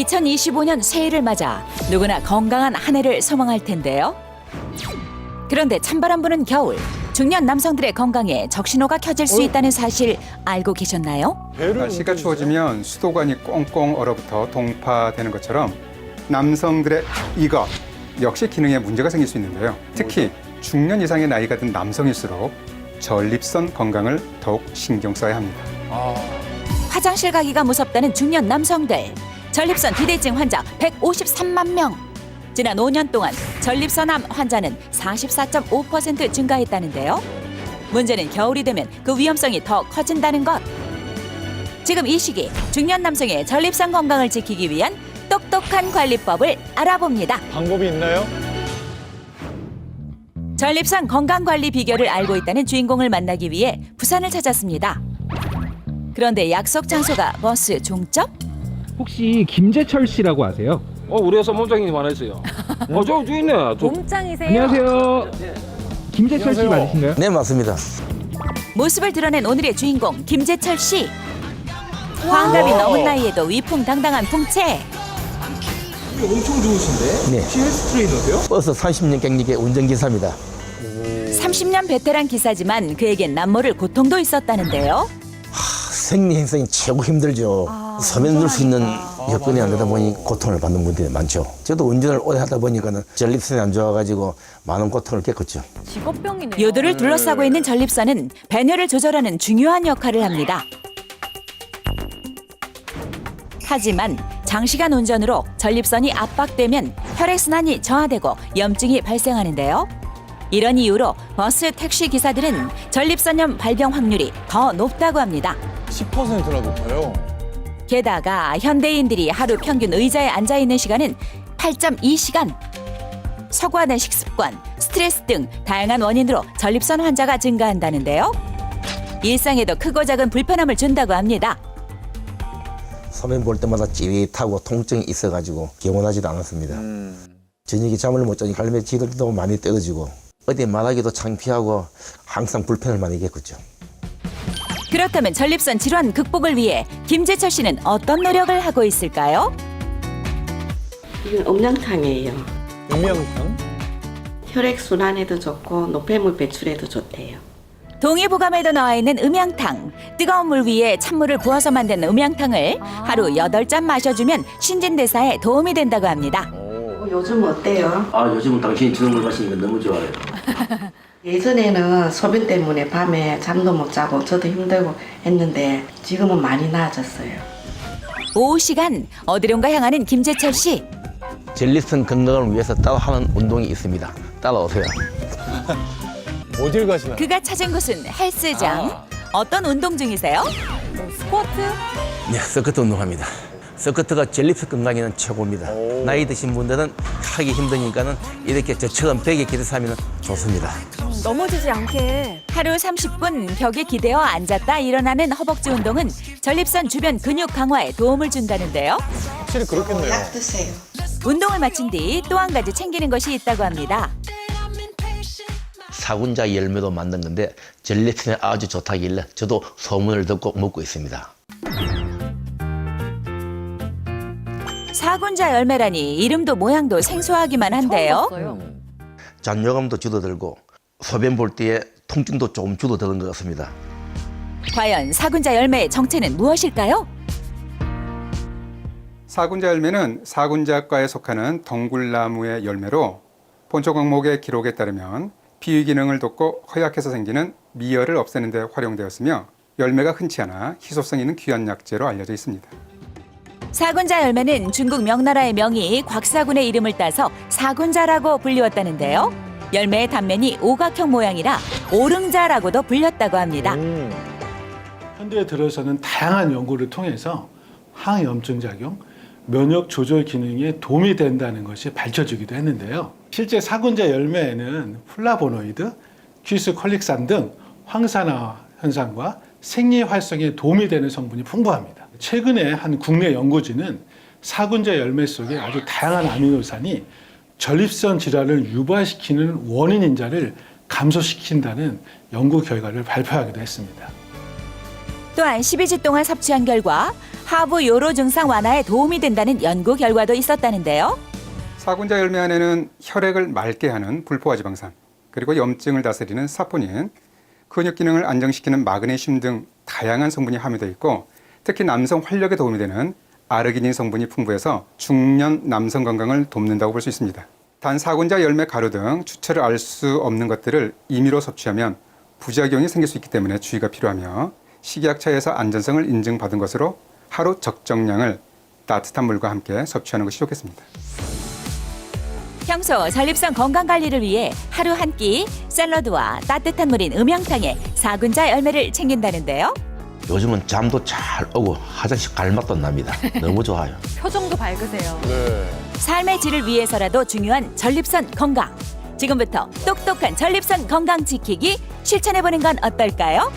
2025년 새해를 맞아 누구나 건강한 한 해를 소망할 텐데요. 그런데 찬바람 부는 겨울, 중년 남성들의 건강에 적신호가 켜질 수 있다는 사실 알고 계셨나요? 날씨가 추워지면 수도관이 꽁꽁 얼어붙어 동파되는 것처럼 남성들의 이것 역시 기능에 문제가 생길 수 있는데요. 특히 중년 이상의 나이가 든 남성일수록 전립선 건강을 더욱 신경 써야 합니다. 화장실 가기가 무섭다는 중년 남성들. 전립선 비대증 환자 153만 명. 지난 5년 동안 전립선암 환자는 44.5% 증가했다는데요. 문제는 겨울이 되면 그 위험성이 더 커진다는 것. 지금 이 시기 중년 남성의 전립선 건강을 지키기 위한 똑똑한 관리법을 알아봅니다. 방법이 있나요? 전립선 건강관리 비결을 알고 있다는 주인공을 만나기 위해 부산을 찾았습니다. 그런데 약속 장소가 버스 종점? 혹시 김재철 씨라고 아세요? 우리 회사 몸장님 만났어요. 저 있네. 몸짱이세요? 안녕하세요. 김재철 씨 맞으신가요? 네, 맞습니다. 모습을 드러낸 오늘의 주인공 김재철 씨. 환갑이 넘은 나이에도 위풍당당한 풍채. 엄청 좋으신데? 네. 혹시 헬스 트레이너세요? 버스 30년 경력의 운전기사입니다. 30년 베테랑 기사지만 그에겐 남모를 고통도 있었다는데요. 생리 행성이 최고 힘들죠. 서면 넣을 수 있는 여건이 안 되다 보니 고통을 받는 분들이 많죠. 저도 운전을 오래 하다 보니까는 전립선이 안 좋아가지고 많은 고통을 겪었죠. 직업병이네요. 요도를 둘러싸고 있는 전립선은 배뇨를 조절하는 중요한 역할을 합니다. 하지만 장시간 운전으로 전립선이 압박되면 혈액순환이 저하되고 염증이 발생하는데요. 이런 이유로 버스 택시 기사들은 전립선염 발병 확률이 더 높다고 합니다. 10%나 높아요. 게다가 현대인들이 하루 평균 의자에 앉아 있는 시간은 8.2시간. 서구화된 식습관, 스트레스 등 다양한 원인으로 전립선 환자가 증가한다는데요. 일상에도 크고 작은 불편함을 준다고 합니다. 서면 볼 때마다 찌릿하고 통증이 있어가지고 개운하지도 않았습니다. 저녁에 잠을 못 자니 갈매 지들도 많이 떨어지고 어디 말하기도 창피하고 항상 불편을 많이 겪었죠. 그렇다면 전립선 질환 극복을 위해 김재철 씨는 어떤 노력을 하고 있을까요? 이건 음양탕이에요. 음양탕? 혈액순환에도 좋고 노폐물 배출에도 좋대요. 동의보감에도 나와 있는 음양탕. 뜨거운 물 위에 찬물을 부어서 만든 음양탕을 하루 8잔 마셔주면 신진대사에 도움이 된다고 합니다. 요즘 어때요? 요즘은 당신이 주는 물 마시니까 너무 좋아요. 예전에는 소변 때문에 밤에 잠도 못 자고 저도 힘들고 했는데 지금은 많이 나아졌어요. 오후 시간 어디론가 향하는 김재철 씨. 전립선 건강을 위해서 따로 하는 운동이 있습니다. 따라오세요. 어딜 가시나요? 그가 찾은 곳은 헬스장. 어떤 운동 중이세요? 스쿼트? 네, 서커트 운동합니다. 서커트가 전립선 건강에는 최고입니다. 나이 드신 분들은 하기 힘드니까는 이렇게 저처럼 벽에 기대서 하면 좋습니다. 넘어지지 않게. 하루 30분 벽에 기대어 앉았다 일어나는 허벅지 운동은 전립선 주변 근육 강화에 도움을 준다는데요. 확실히 그렇겠네요. 약 드세요. 운동을 마친 뒤 또 한 가지 챙기는 것이 있다고 합니다. 사군자 열매도 만든 건데 전립선에 아주 좋다길래 저도 소문을 듣고 먹고 있습니다. 사군자 열매라니 이름도 모양도 생소하기만 한데요. 처음 봤어요. 잔뇨감도 줄어들고 소변 볼 때에 통증도 조금 줄어드는 것 같습니다. 과연 사군자 열매의 정체는 무엇일까요? 사군자 열매는 사군자과에 속하는 덩굴나무의 열매로 본초 광목의 기록에 따르면 비위 기능을 돕고 허약해서 생기는 미열을 없애는 데 활용되었으며 열매가 흔치 않아 희소성 있는 귀한 약재로 알려져 있습니다. 사군자 열매는 중국 명나라의 명의 곽사군의 이름을 따서 사군자라고 불리웠다는데요. 열매의 단면이 오각형 모양이라 오릉자라고도 불렸다고 합니다. 현대에 들어서는 다양한 연구를 통해서 항염증 작용, 면역 조절 기능에 도움이 된다는 것이 밝혀지기도 했는데요. 실제 사군자 열매에는 플라보노이드, 귀스콜릭산 등 황산화 현상과 생리 활성에 도움이 되는 성분이 풍부합니다. 최근에 한 국내 연구진은 사군자 열매 속에 아주 다양한 아미노산이 전립선 질환을 유발시키는 원인 인자를 감소시킨다는 연구 결과를 발표하기도 했습니다. 또한 12주 동안 섭취한 결과 하부 요로 증상 완화에 도움이 된다는 연구 결과도 있었다는데요. 사군자 열매 안에는 혈액을 맑게 하는 불포화 지방산, 그리고 염증을 다스리는 사포닌, 근육 기능을 안정시키는 마그네슘 등 다양한 성분이 함유되어 있고, 특히 남성 활력에 도움이 되는 아르기닌 성분이 풍부해서 중년 남성 건강을 돕는다고 볼 수 있습니다. 단 사군자 열매 가루 등 주체를 알 수 없는 것들을 임의로 섭취하면 부작용이 생길 수 있기 때문에 주의가 필요하며, 식약처에서 안전성을 인증받은 것으로 하루 적정량을 따뜻한 물과 함께 섭취하는 것이 좋겠습니다. 평소 전립선 건강 관리를 위해 하루 한 끼 샐러드와 따뜻한 물인 음영탕에 사군자 열매를 챙긴다는데요. 요즘은 잠도 잘 오고 화장실 갈 맛도 납니다. 너무 좋아요. 표정도 밝으세요. 네. 삶의 질을 위해서라도 중요한 전립선 건강. 지금부터 똑똑한 전립선 건강 지키기 실천해보는 건 어떨까요?